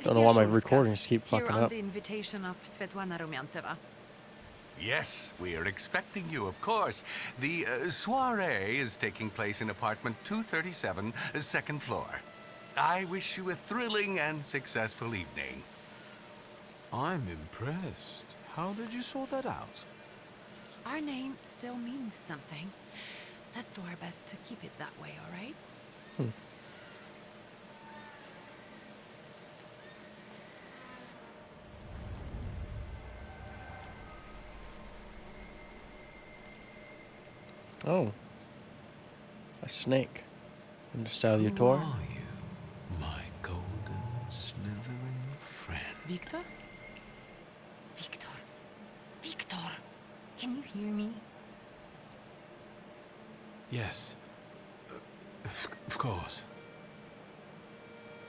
Don't know why my recordings keep fucking here on up. the invitation of Svetlana Rumyantseva. Yes, we are expecting you, of course. The soiree is taking place in apartment 237, second floor. I wish you a thrilling and successful evening. I'm impressed. How did you sort that out? Our name still means something. Let's do our best to keep it that way, all right? Oh. A snake. And a Who salutor. are you, my golden slithering friend? Victor? Victor. Victor! Can you hear me? Yes. Of course.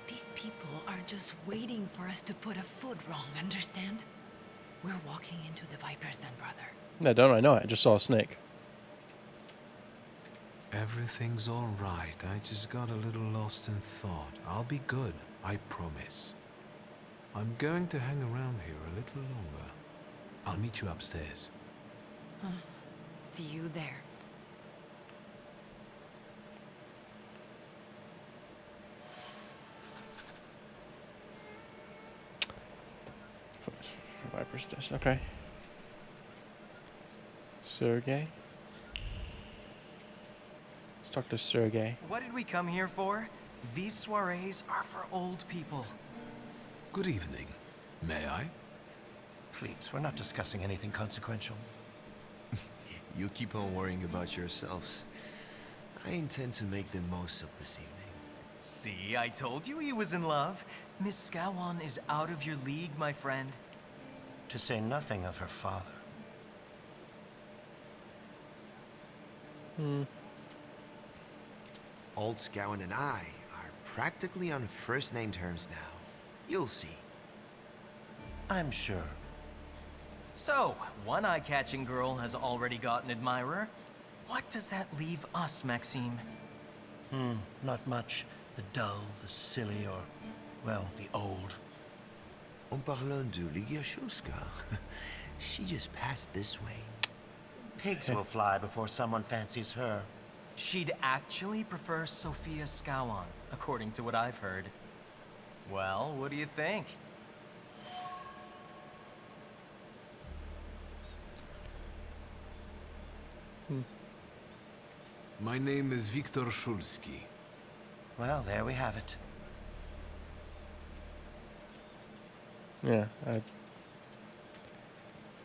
These people are just waiting for us to put a foot wrong, understand? We're walking into the Viper's Den, brother. No, don't I know it? I just saw a snake. Everything's all right. I just got a little lost in thought. I'll be good, I promise. I'm going to hang around here a little longer. I'll meet you upstairs. See you there. Viper's desk. Okay. Sergey. Let's talk to Sergey. What did we come here for? These soirees are for old people. Good evening. May I? Please, we're not discussing anything consequential. You keep on worrying about yourselves. I intend to make the most of this evening. See, I told you he was in love. Miss Scowan is out of your league, my friend. To say nothing of her father. Old Scowan and I are practically on first-name terms now. You'll see. I'm sure. So, one eye-catching girl has already got an admirer. What does that leave us, Maxime? Not much. The dull, the silly, or, well, the old. En parlant de Lyashowska, she just passed this way. Pigs will fly before someone fancies her. She'd actually prefer Sophia Scowan, according to what I've heard. Well, what do you think? My name is Viktor Szulski. Well, there we have it. Yeah.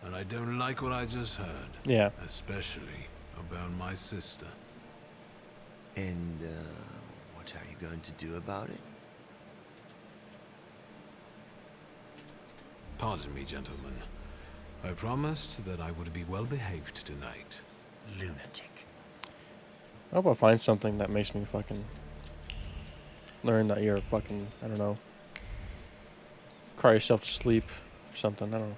And I don't like what I just heard. Yeah. Especially about my sister. And, what are you going to do about it? Pardon me, gentlemen. I promised that I would be well behaved tonight. Lunatic. I hope I find something that makes me fucking learn that you're fucking, I don't know, cry yourself to sleep or something. I don't know.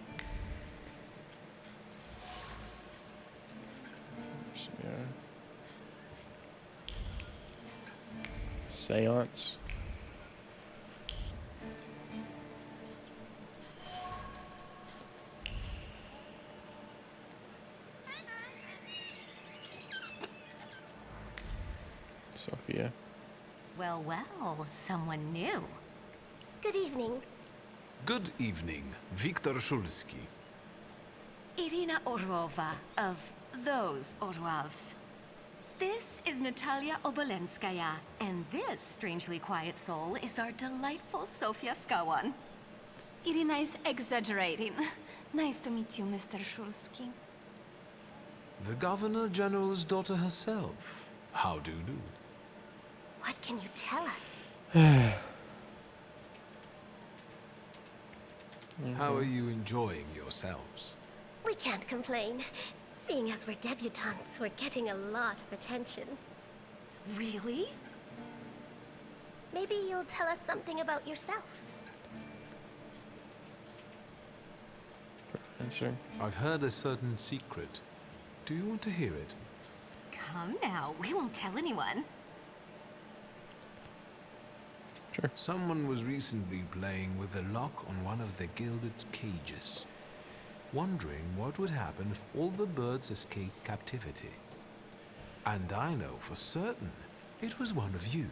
So, yeah. Seance. Sophia. Well, well, someone new. Good evening. Good evening, Viktor Szulski. Irina Orlova of those Orlovs. This is Natalia Obolenskaya, and this strangely quiet soul is our delightful Sofia Skawan. Irina is exaggerating. Nice to meet you, Mr. Szulski. The Governor General's daughter herself. How do you do? What can you tell us? How are you enjoying yourselves? We can't complain. Seeing as we're debutantes, we're getting a lot of attention. Really? Maybe you'll tell us something about yourself. Answer. I've heard a certain secret. Do you want to hear it? Come now, we won't tell anyone. Sure. Someone was recently playing with the lock on one of the gilded cages, wondering what would happen if all the birds escaped captivity. And I know for certain it was one of you.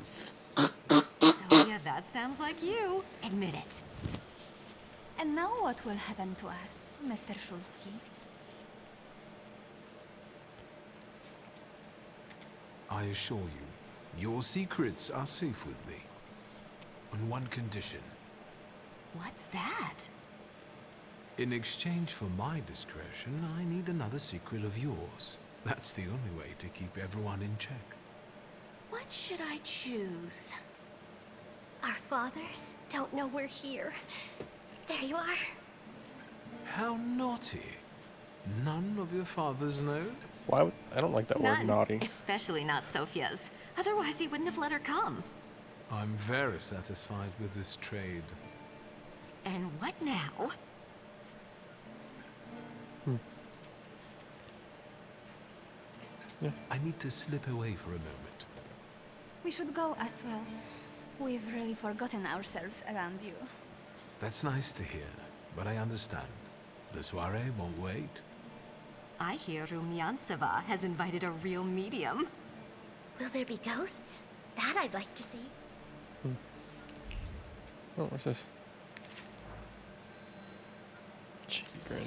So yeah, that sounds like you. Admit it. And now what will happen to us, Mr. Shulsky? I assure you, your secrets are safe with me. On one condition. What's that? In exchange for my discretion, I need another secret of yours. That's the only way to keep everyone in check. What should I choose? Our fathers don't know we're here. There you are. How naughty. None of your fathers know? Why would I don't like that word None. naughty. Especially not Sophia's. Otherwise, he wouldn't have let her come. I'm very satisfied with this trade. And what now? I need to slip away for a moment. We should go as well. We've really forgotten ourselves around you. That's nice to hear, but I understand. The soiree won't wait. I hear Rumyantseva has invited a real medium. Will there be ghosts? That I'd like to see. Oh, what's this? Cheeky grin.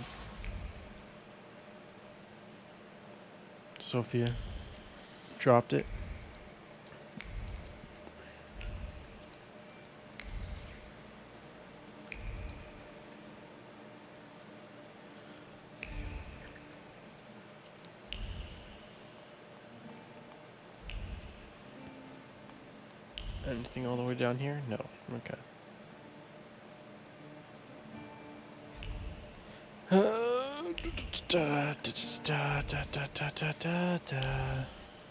Sophia dropped it. Anything all the way down here? No. Okay.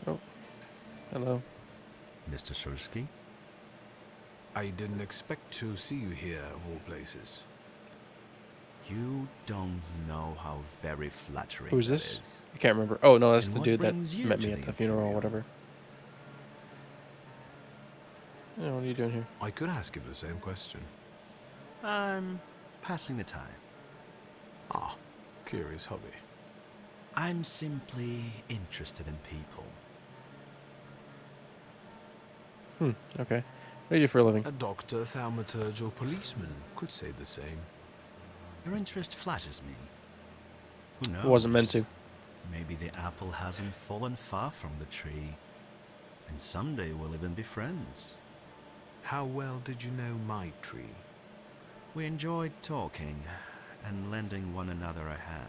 Oh, hello. Mr. Shulsky? I didn't expect to see you here, of all places. You don't know how very flattering Who's that this? is. I can't remember. Oh no, that's And the what dude that brings you met to me at the the funeral or Imperial? whatever. Yeah, what are you doing here? I could ask you the same question. I'm passing the time. Ah, curious hobby. I'm simply interested in people. Okay. What do you do for a living? A doctor, thaumaturge, or policeman could say the same. Your interest flatters me. Who knows? Wasn't meant to. Maybe the apple hasn't fallen far from the tree. And someday we'll even be friends. How well did you know my tree? We enjoyed talking and lending one another a hand.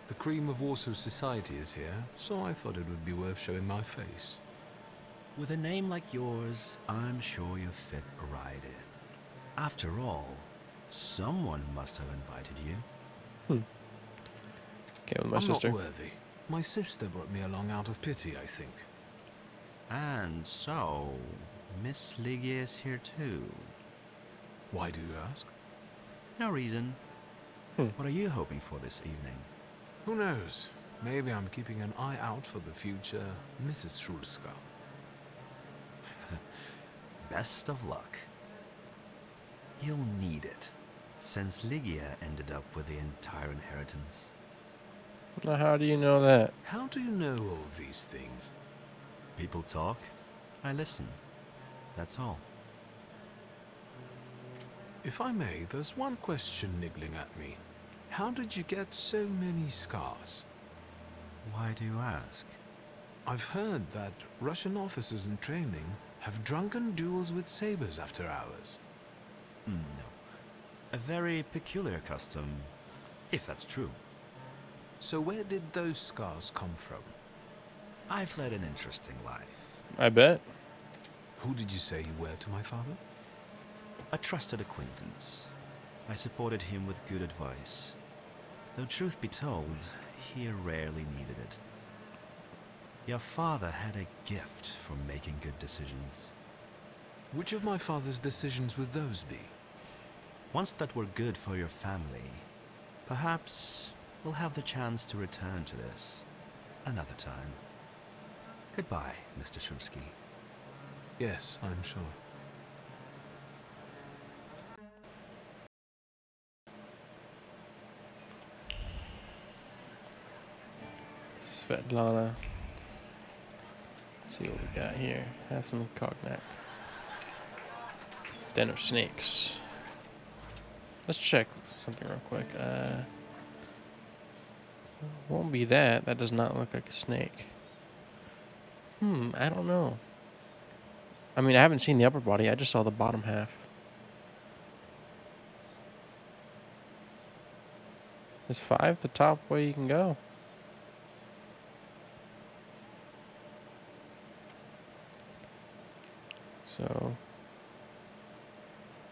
The cream of Warsaw society is here, so I thought it would be worth showing my face. With a name like yours, I'm sure you fit right in. After all, someone must have invited you. Came with my I'm sister. not worthy. My sister brought me along out of pity, I think. And so, Miss Ligia is here too. Why do you ask? No reason. What are you hoping for this evening? Who knows? Maybe I'm keeping an eye out for the future Mrs. Shulska. Best of luck. You'll need it, since Ligia ended up with the entire inheritance. Now, how do you know that? How do you know all these things? People talk, I listen. That's all. If I may, there's one question niggling at me. How did you get so many scars? Why do you ask? I've heard that Russian officers in training have drunken duels with sabers after hours. No. A very peculiar custom, if that's true. So where did those scars come from? I've led an interesting life. I bet. Who did you say you were to my father? A trusted acquaintance. I supported him with good advice. Though truth be told, he rarely needed it. Your father had a gift for making good decisions. Which of my father's decisions would those be? Ones that were good for your family. Perhaps we'll have the chance to return to this another time. Goodbye, Mr. Shulsky. Yes, I'm sure. Svetlana. See what we got here. Have some cognac. Den of snakes. Let's check something real quick. Won't be that. That does not look like a snake. I don't know. I mean, I haven't seen the upper body. I just saw the bottom half. Is 5 the top way you can go? So,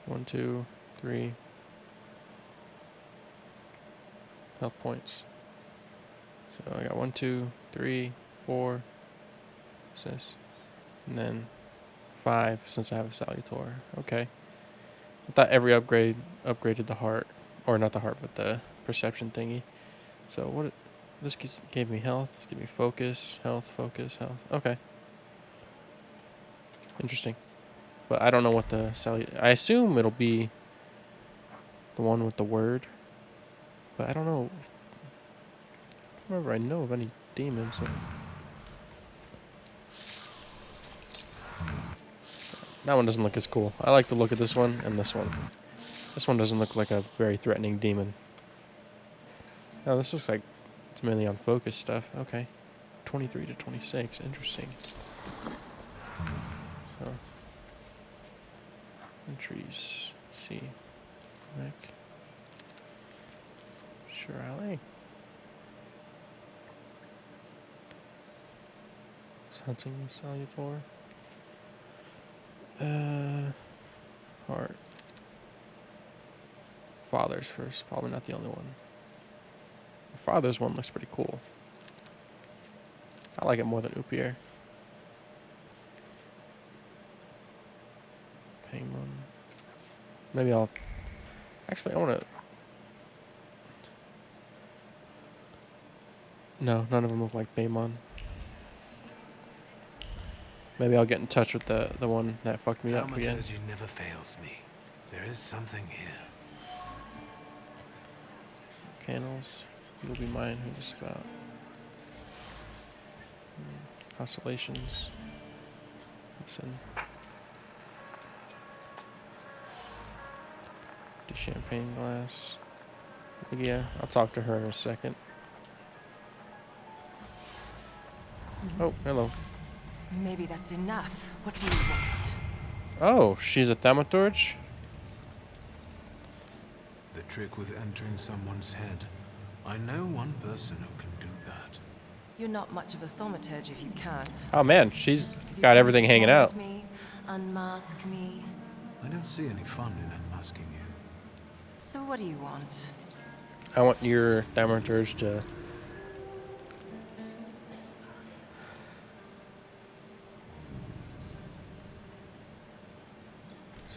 1, 2, 3 health points. So I got 1, 2, 3, 4. What's this? And then 5 since I have a Salutor. Okay. I thought every upgrade upgraded the heart, or not the heart, but the perception thingy. So what? This gave me health. This gave me focus, health, focus, health. Okay. Interesting. But I don't know what the I assume it'll be the one with the word. But I don't know. I don't remember I know of any demons. So. That one doesn't look as cool. I like the look of this one and this one. This one doesn't look like a very threatening demon. No, this looks like it's mainly on focus stuff. Okay. 23 to 26. Interesting. So. Entries. Let's see. Back. Sure, alley. Hunting the Salutor. Heart. Father's first. Probably not the only one. The father's one looks pretty cool. I like it more than Upier. Paimon. Maybe I'll... Actually, I want to... No, none of them look like Paimon. Maybe I'll get in touch with the one that fucked me up again. Thaumaturge never fails me. There is something here. Candles. You'll be mine. Who just about? Constellations. Listen. The champagne glass. Yeah, I'll talk to her in a second. Oh, hello. Maybe that's enough. What do you want? Oh, she's a Thaumaturge? The trick with entering someone's head. I know one person who can do that. You're not much of a thaumaturge if you can't. Oh man, she's got everything hanging out. Me, unmask me. I don't see any fun in unmasking you. So what do you want? I want your Thaumaturge to...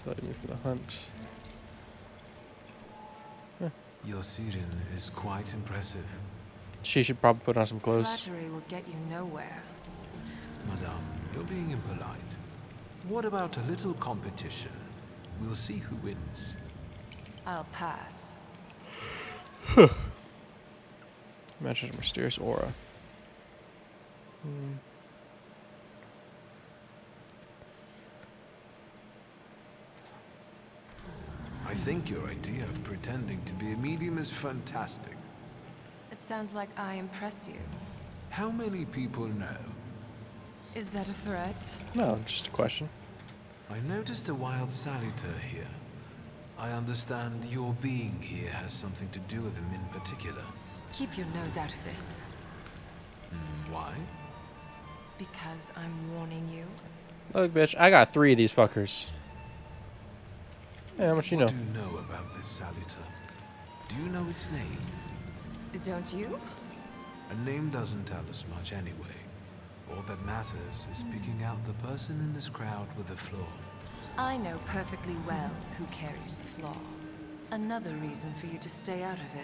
Select me for the hunt. Your Siren is quite impressive. She should probably put on some clothes. Flattery will get you nowhere. Madame, you're being impolite. What about a little competition? We'll see who wins. I'll pass. Matches a mysterious aura. I think your idea of pretending to be a medium is fantastic. It sounds like I impress you. How many people know? Is that a threat? No, just a question. I noticed a wild Salutor here. I understand your being here has something to do with him in particular. Keep your nose out of this. Why? Because I'm warning you. Look, bitch, I got 3 of these fuckers. Yeah, how much you know? What do you know about this Salutor? Do you know its name? Don't you? A name doesn't tell us much anyway. All that matters is picking out the person in this crowd with a flaw. I know perfectly well who carries the flaw. Another reason for you to stay out of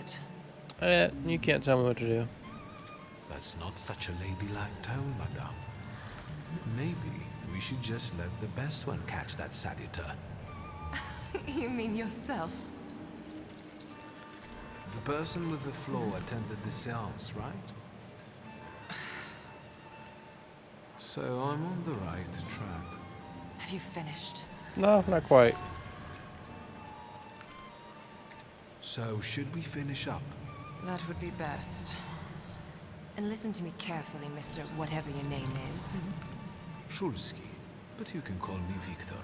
it. You can't tell me what to do. That's not such a ladylike tone, madame. Maybe we we should just let the best one catch that satyr. You mean yourself? The person with the flaw attended the seance, right? So I'm on the right track. Have you finished? No, not quite. So should we finish up? That would be best. And listen to me carefully, Mr. Whatever your name is. Shulski, but you can call me Victor.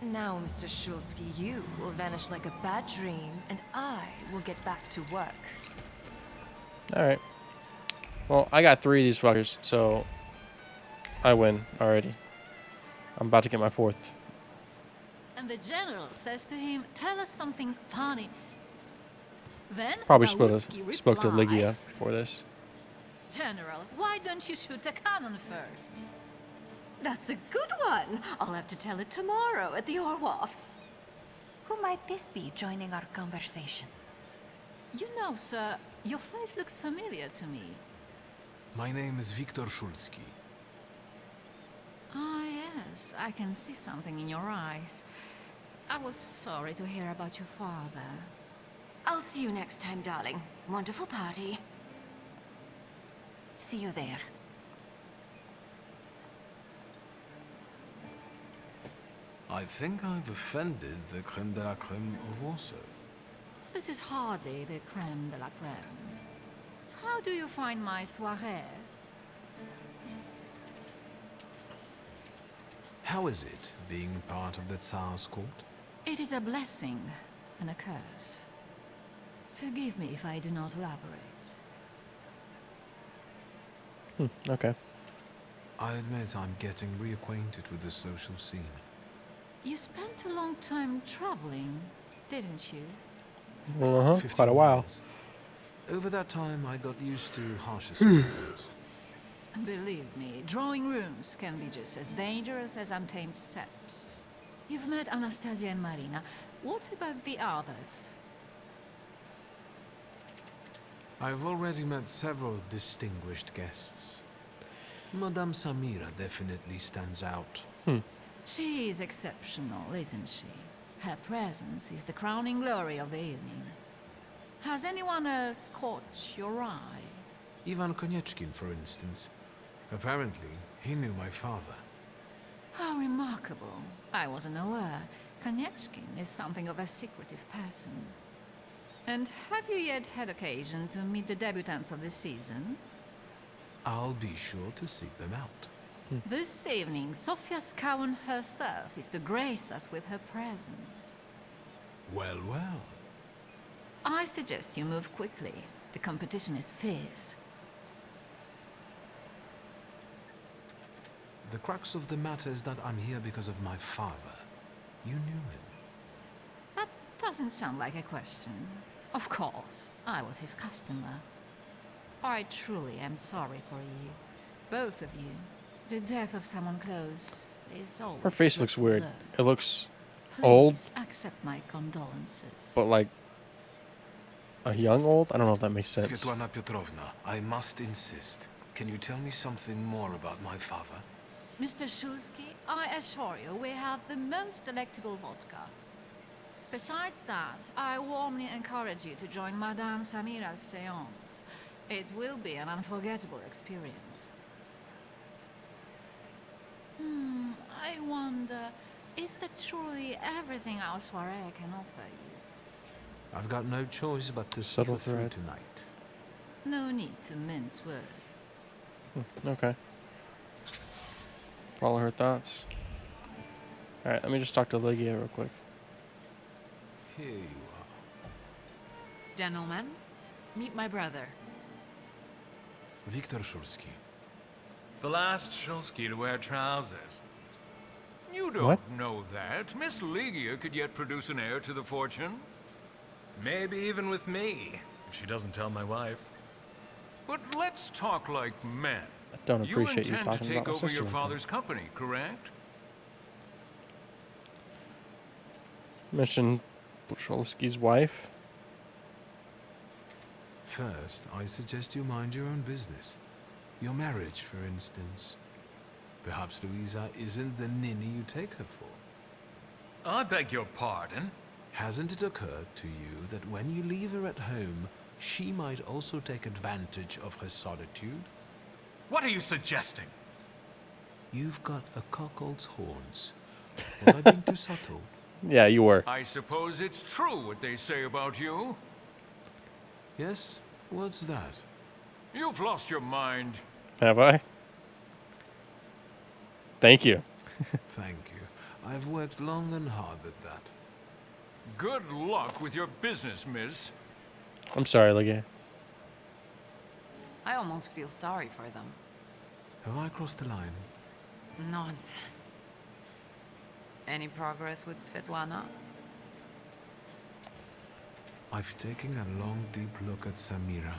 Now, Mr. Shulski, you will vanish like a bad dream, and I will get back to work. Alright. Well, I got 3 of these fuckers, so I win already. I'm about to get my 4th. And the general says to him, tell us something funny. Then Probably Malutski spoke to Ligia replies, before this. General, why don't you shoot a cannon first? That's a good one. I'll have to tell it tomorrow at the Orwoffs. Who might this be joining our conversation? You know, sir, your face looks familiar to me. My name is Victor Shulski. Ah, yes, I can see something in your eyes. I was sorry to hear about your father. I'll see you next time, darling. Wonderful party. See you there. I think I've offended the creme de la creme of Warsaw. This is hardly the creme de la creme. How do you find my soirée? How is it, being part of the Tsar's court? It is a blessing and a curse. Forgive me if I do not elaborate. Okay. I admit I'm getting reacquainted with the social scene. You spent a long time traveling, didn't you? Uh-huh, 15 quite a while. years. Over that time, I got used to harsher surroundings. Believe me, drawing rooms can be just as dangerous as untamed steps. You've met Anastasia and Marina. What about the others? I've already met several distinguished guests. Madame Samira definitely stands out. She is exceptional, isn't she? Her presence is the crowning glory of the evening. Has anyone else caught your eye? Ivan Konieczkin, for instance. Apparently, he knew my father. How remarkable. I wasn't aware. Konieczkin is something of a secretive person. And have you yet had occasion to meet the debutants of this season? I'll be sure to seek them out. This evening, Sofia Skowan herself is to grace us with her presence. Well, well. I suggest you move quickly. The competition is fierce. The crux of the matter is that I'm here because of my father. You knew him. That doesn't sound like a question. Of course, I was his customer. I truly am sorry for you. Both of you. The death of someone close is always Her face a looks dreadful weird. blow. It looks old, Please accept my condolences. but like a young old? I don't know if that makes sense. Svetlana Petrovna, I must insist. Can you tell me something more about my father? Mr. Shulski, I assure you we have the most delectable vodka. Besides that, I warmly encourage you to join Madame Samira's seance. It will be an unforgettable experience. I wonder, is that truly everything our soirée can offer you? I've got no choice but to Subtle suffer through thread. tonight. No need to mince words. Okay. Follow her thoughts. Alright, let me just talk to Ligia real quick. Here you are. Gentlemen, meet my brother. Viktor Shulski. The last Shulski to wear trousers. You don't What? know that. Miss Ligia could yet produce an heir to the fortune. Maybe even with me, if she doesn't tell my wife. But let's talk like men. I don't appreciate you intend talking to take about my over sister your like that. father's company, correct? Mention Shulski's wife. First, I suggest you mind your own business. Your marriage, for instance. Perhaps Louisa isn't the ninny you take her for. I beg your pardon? Hasn't it occurred to you that when you leave her at home, she might also take advantage of her solitude? What are you suggesting? You've got a cuckold's horns. Was I being too subtle? Yeah, you were. I suppose it's true what they say about you. Yes? What's that? You've lost your mind. Have I? Thank you. Thank you. I've worked long and hard at that. Good luck with your business, miss. I'm sorry, Ligia. I almost feel sorry for them. Have I crossed the line? Nonsense. Any progress with Svetlana? I've taken a long, deep look at Samira.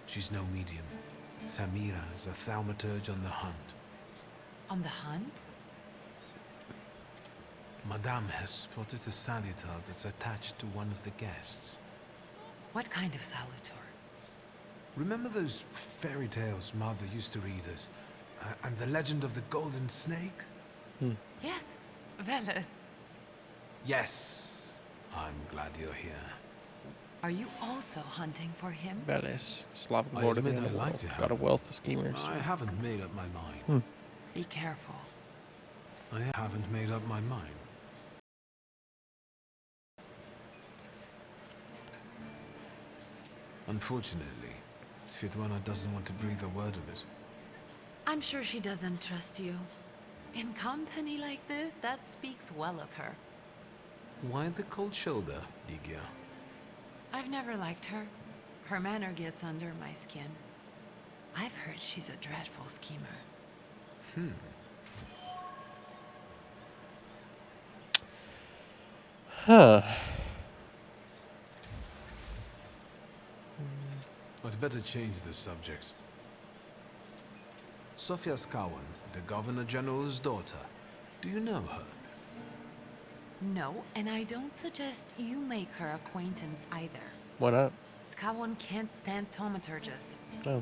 She's no medium. Samira is a Thaumaturge on the hunt. On the hunt? Madame has spotted a salutar that's attached to one of the guests. What kind of salutar? Remember those fairy tales Mother used to read us? And the legend of the golden snake? Yes, Veles. Yes. I'm glad you're here. Are you also hunting for him? Veles, Slavic I lord of the admit I like underworld. to have Got a him. wealth of schemers. I haven't made up my mind. Be careful. I haven't made up my mind. Unfortunately, Svetlana doesn't want to breathe a word of it. I'm sure she doesn't trust you. In company like this, that speaks well of her. Why the cold shoulder, Ligia? I've never liked her. Her manner gets under my skin. I've heard she's a dreadful schemer. Huh. I'd better change the subject. Sofia Skawan, the Governor General's daughter. Do you know her? No, and I don't suggest you make her acquaintance either. Why not? Skawan can't stand thaumaturges. Oh.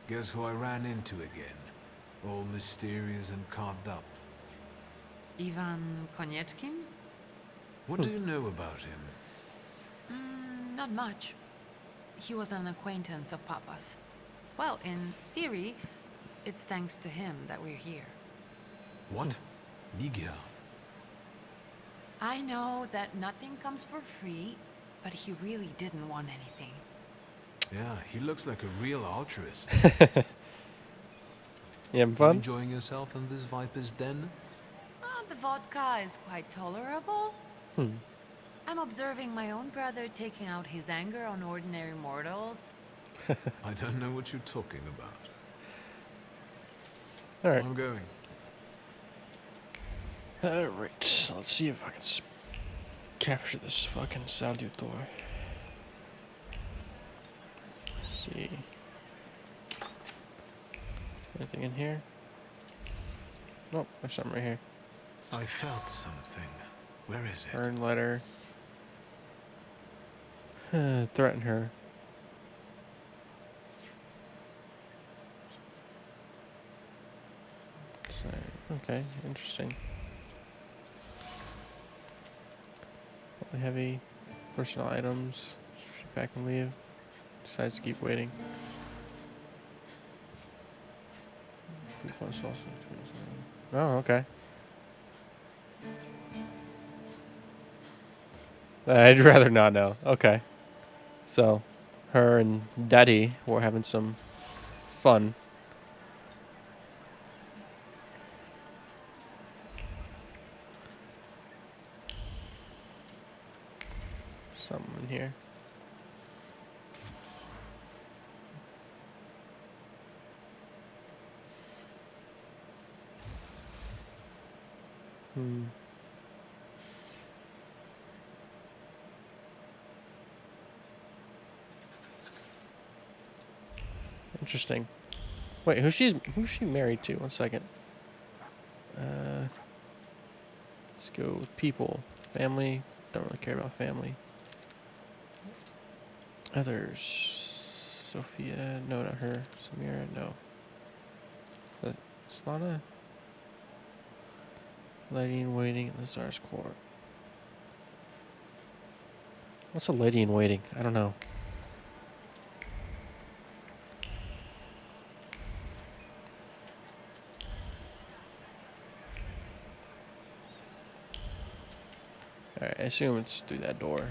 Guess who I ran into again? All mysterious and carved up. Ivan Konieczkin? What do you know about him? Not much. He was an acquaintance of Papa's. Well, in theory, it's thanks to him that we're here. What? Ligia? I know that nothing comes for free, but he really didn't want anything. Yeah, he looks like a real altruist. You having You fun? enjoying yourself in this viper's den? The vodka is quite tolerable. I'm observing my own brother taking out his anger on ordinary mortals. I don't know what you're talking about. Alright. I'm going. Alright. Let's see if I can capture this fucking salutor. Let's see. Anything in here? Nope, there's something right here. I felt something. Where is it? Burn letter. Threaten her. So, okay, interesting. Really heavy. Personal items. Should pack and leave. Decides to keep waiting. Oh, okay. I'd rather not know. Okay. So, her and Daddy were having some fun. Something in here. Interesting. Wait, who's she married to? 1 second. Let's go with people. Family. Don't really care about family. Others. Sophia, no, not her. Samira, no. Is that Slana? Lady in waiting in the Tsar's court. What's a lady in waiting? I don't know. Alright, I assume it's through that door.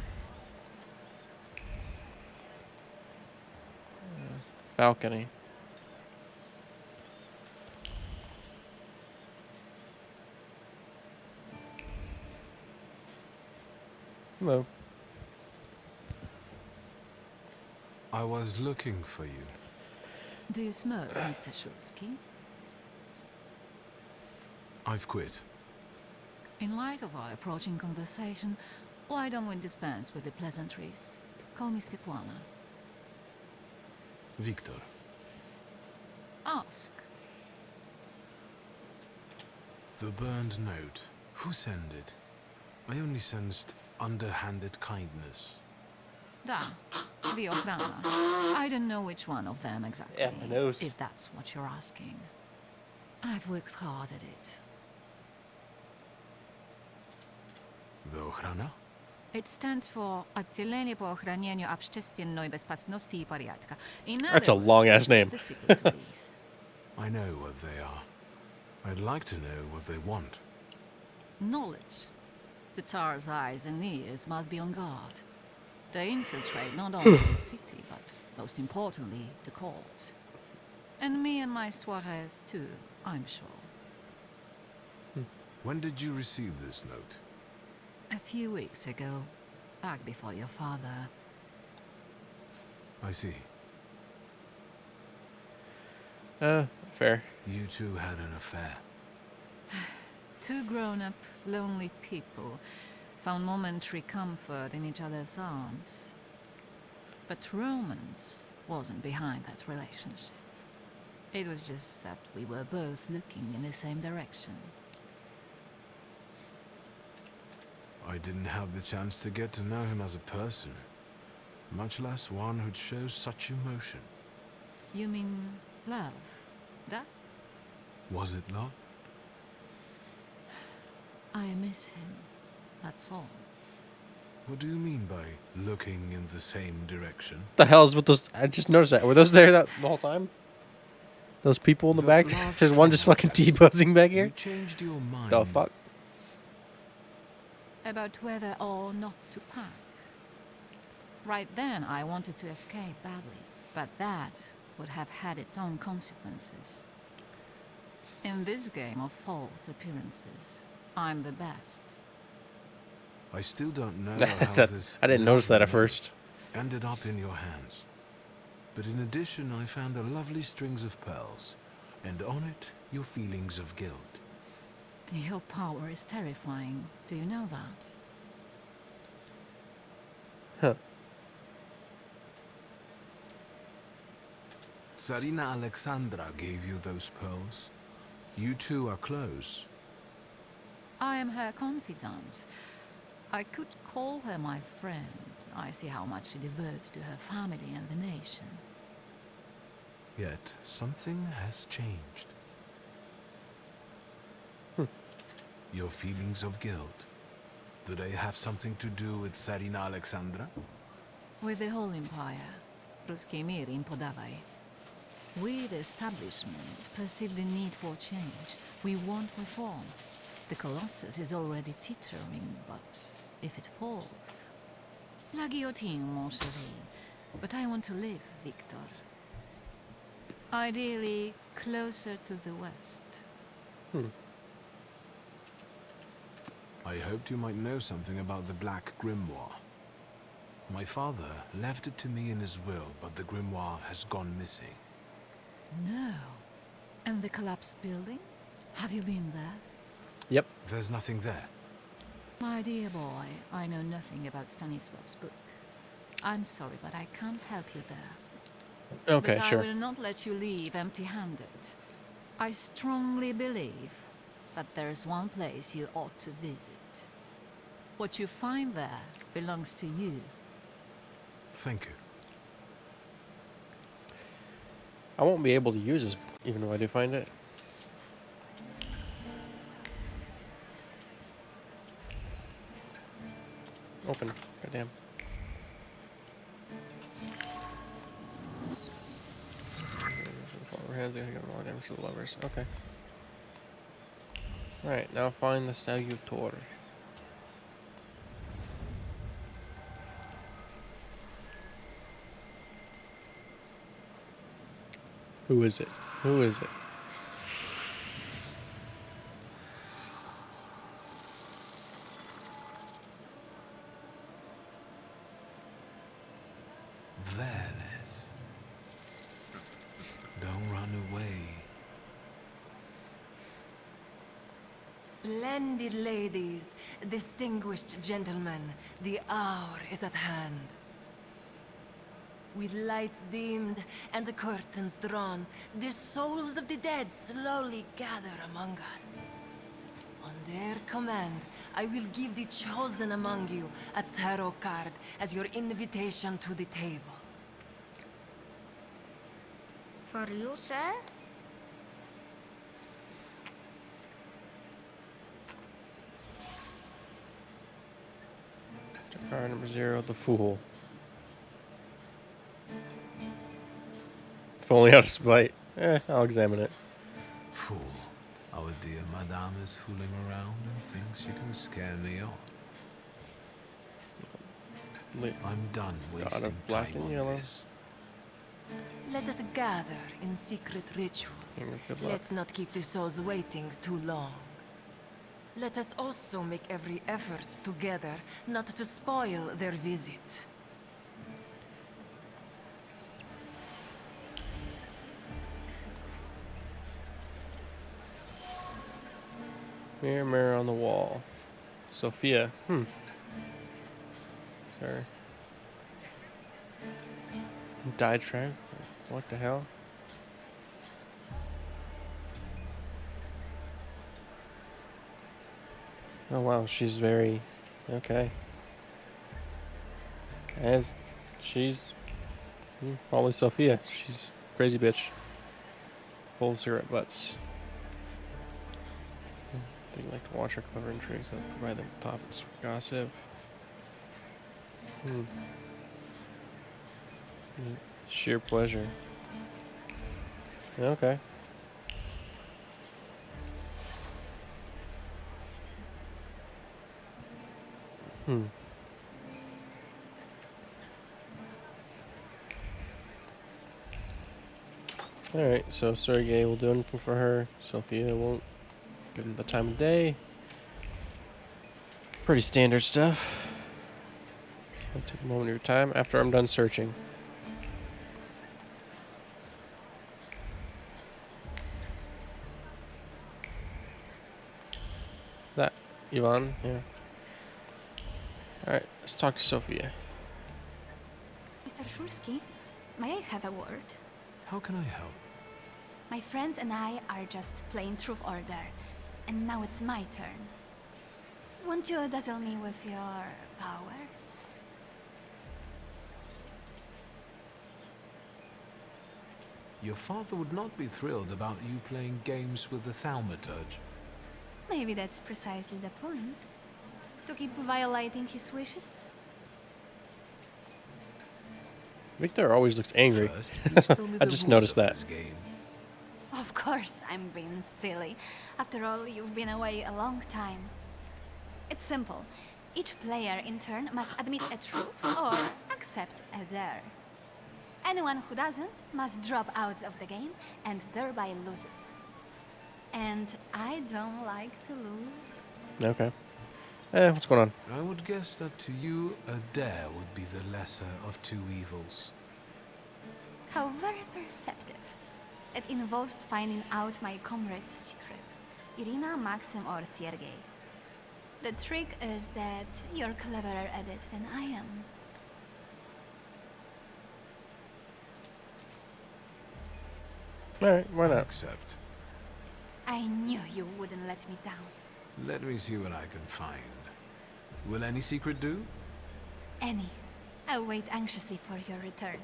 Balcony. Hello. I was looking for you. Do you smoke, Mr. Shulsky? I've quit. In light of our approaching conversation, why don't we dispense with the pleasantries? Call me Svetlana. Victor. Ask. The burned note. Who sent it? I only sensed underhanded kindness. Da, the Ochrana. I don't know which one of them exactly. Yeah, my nose. If that's what you're asking. I've worked hard at it. The Ochrana? It stands for Отделение по охранению общественной безопасности и порядка. That's a long-ass name. The secret police. I know what they are. I'd like to know what they want. Knowledge. The Tsar's eyes and ears must be on guard. They infiltrate not only the city, but most importantly, the court. And me and my soirees too, I'm sure. When did you receive this note? A few weeks ago, back before your father. I see. Fair. You two had an affair. Two grown-up, lonely people found momentary comfort in each other's arms. But romance wasn't behind that relationship. It was just that we were both looking in the same direction. I didn't have the chance to get to know him as a person, much less one who'd show such emotion. You mean love? That? Was it love? I miss him. That's all. What do you mean by looking in the same direction? What the hell is with those? I just noticed that. Were those there the whole time? Those people in the back? There's one just fucking T-posing back here? You changed your mind. The fuck? About whether or not to pack. Right then, I wanted to escape badly, but that would have had its own consequences. In this game of false appearances, I'm the best. I still don't know how this... I didn't notice that at first. ...ended up in your hands. But in addition, I found a lovely strings of pearls, and on it, your feelings of guilt. Your power is terrifying. Do you know that? Huh. Tsarina Alexandra gave you those pearls. You two are close. I am her confidant. I could call her my friend. I see how much she devotes to her family and the nation. Yet, something has changed. Your feelings of guilt. Do they have something to do with Tsarina Alexandra? With the whole empire. Ruski mir im podawaj. We, the establishment, perceive the need for change. We want reform. The Colossus is already teetering, but if it falls... La guillotine, mon chéri. But I want to live, Victor. Ideally, closer to the west. I hoped you might know something about the Black Grimoire. My father left it to me in his will, but the grimoire has gone missing. No. And the collapsed building? Have you been there? Yep. There's nothing there. My dear boy, I know nothing about Stanislav's book. I'm sorry, but I can't help you there. Okay, but sure. I will not let you leave empty-handed. I strongly believe that there is one place you ought to visit. What you find there belongs to you. Thank you. I won't be able to use this even if I do find it. Open. Goddamn. Hands, gonna get more damage to the lovers. Okay. Alright, now find the Salutor. Who is it? Who is it? Veles. Don't run away. Splendid ladies, distinguished gentlemen, the hour is at hand. With lights dimmed and the curtains drawn, the souls of the dead slowly gather among us. On their command, I will give the chosen among you a tarot card as your invitation to the table. For you, sir? Card number 0, the Fool. If only out of spite. I'll examine it. Fool. Our dear madame is fooling around and thinks you can scare me off. I'm done wasting of black time and on yellow. this. Let us gather in secret ritual. Good luck. Let's not keep the souls waiting too long. Let us also make every effort together not to spoil their visit. Mirror, mirror on the wall. Sophia. Sorry. Diatribe? What the hell? Oh wow, she's very... Okay. As she's... probably Sophia. She's crazy bitch. Full of cigarette butts. They like to watch her clever intrigues that provide them topics for gossip. Sheer pleasure. Okay. Alright, so Sergei will do anything for her. Sophia won't. Give him the time of day. Pretty standard stuff. I'll take a moment of your time after I'm done searching. That, Ivan, yeah. Alright, let's talk to Sophia. Mr. Shulsky, may I have a word? How can I help? My friends and I are just playing Truth Order, and now it's my turn. Won't you dazzle me with your powers? Your father would not be thrilled about you playing games with the Thaumaturge. Maybe that's precisely the point. To keep violating his wishes? Victor always looks angry. First, please tell me I the just rules noticed of that. this game. Of course, I'm being silly. After all, you've been away a long time. It's simple. Each player in turn must admit a truth or accept a dare. Anyone who doesn't must drop out of the game and thereby loses. And I don't like to lose. Okay. What's going on? I would guess that to you, a dare would be the lesser of two evils. How very perceptive. It involves finding out my comrades' secrets. Irina, Maxim, or Sergei. The trick is that you're cleverer at it than I am. Alright, why not? Accept. I knew you wouldn't let me down. Let me see what I can find. Will any secret do? Any. I wait anxiously for your return.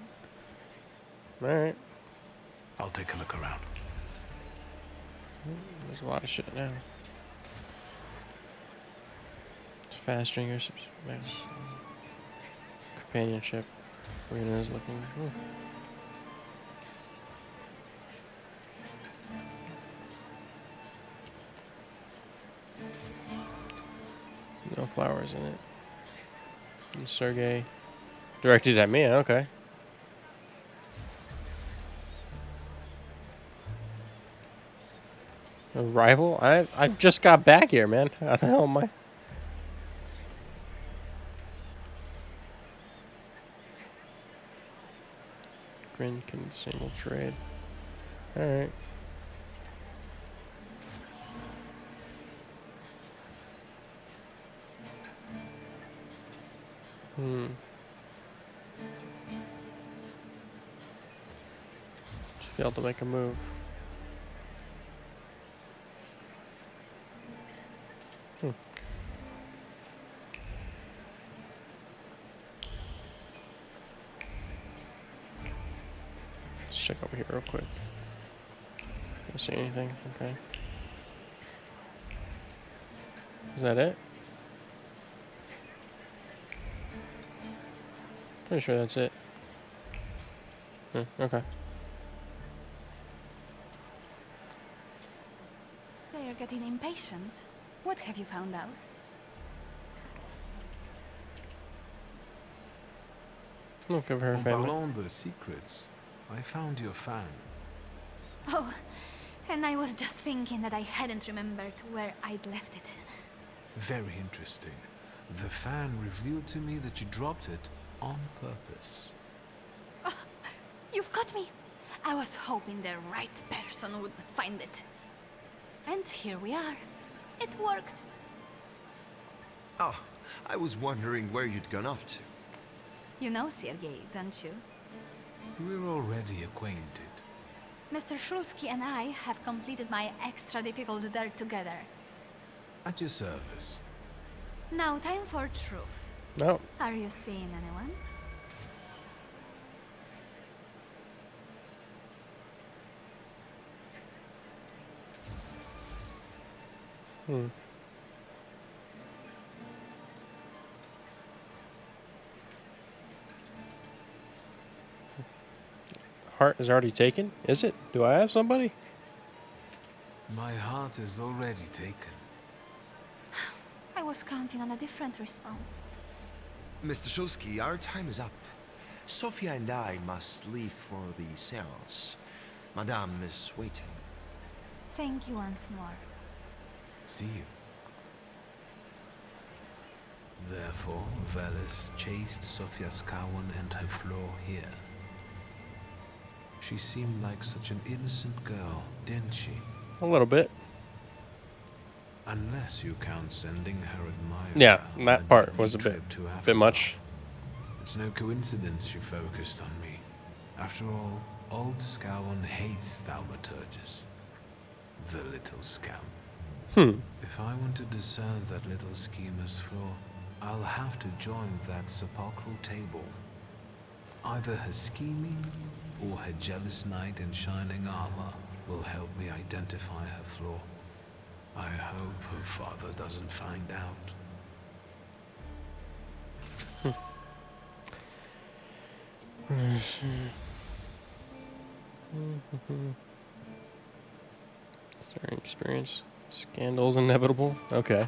Alright. I'll take a look around. There's a lot of shit now. Fast stringers, companionship. Arena's looking. Ooh. No flowers in it. And Sergey directed at me. Okay. A rival? I just got back here, man. How the hell am I? Grin can single trade. Alright. Just failed to make a move. Let's check over here real quick. Don't see anything. Okay. Is that it? Pretty sure that's it. Okay. They are getting impatient. What have you found out? Look over her En family. parlant de secrets, I found your fan. Oh, and I was just thinking that I hadn't remembered where I'd left it. Very interesting. The fan revealed to me that you dropped it on purpose. Oh, you've got me. I was hoping the right person would find it. And here we are. It worked. Oh, I was wondering where you'd gone off to. You know Sergei, don't you? We're already acquainted. Mr. Shulsky and I have completed my extra difficult dirt together. At your service. Now, time for truth. No. Are you seeing anyone? Heart is already taken? Is it? Do I have somebody? My heart is already taken. I was counting on a different response. Mr. Shulsky, our time is up. Sophia and I must leave for the seance. Madame is waiting. Thank you once more. See you. Therefore, Veles chased Sophia Skawan and her floor here. She seemed like such an innocent girl, didn't she? A little bit. Unless you count sending her admirer. Yeah, on that a part deadly was a trip to Africa. bit much. It's no coincidence she focused on me. After all, old Skawan hates Thaumaturges. The little scam. If I want to discern that little schemer's flaw, I'll have to join that sepulchral table. Either her scheming or her jealous knight in shining armor will help me identify her flaw. I hope her father doesn't find out. Starting experience. Scandals inevitable. Okay.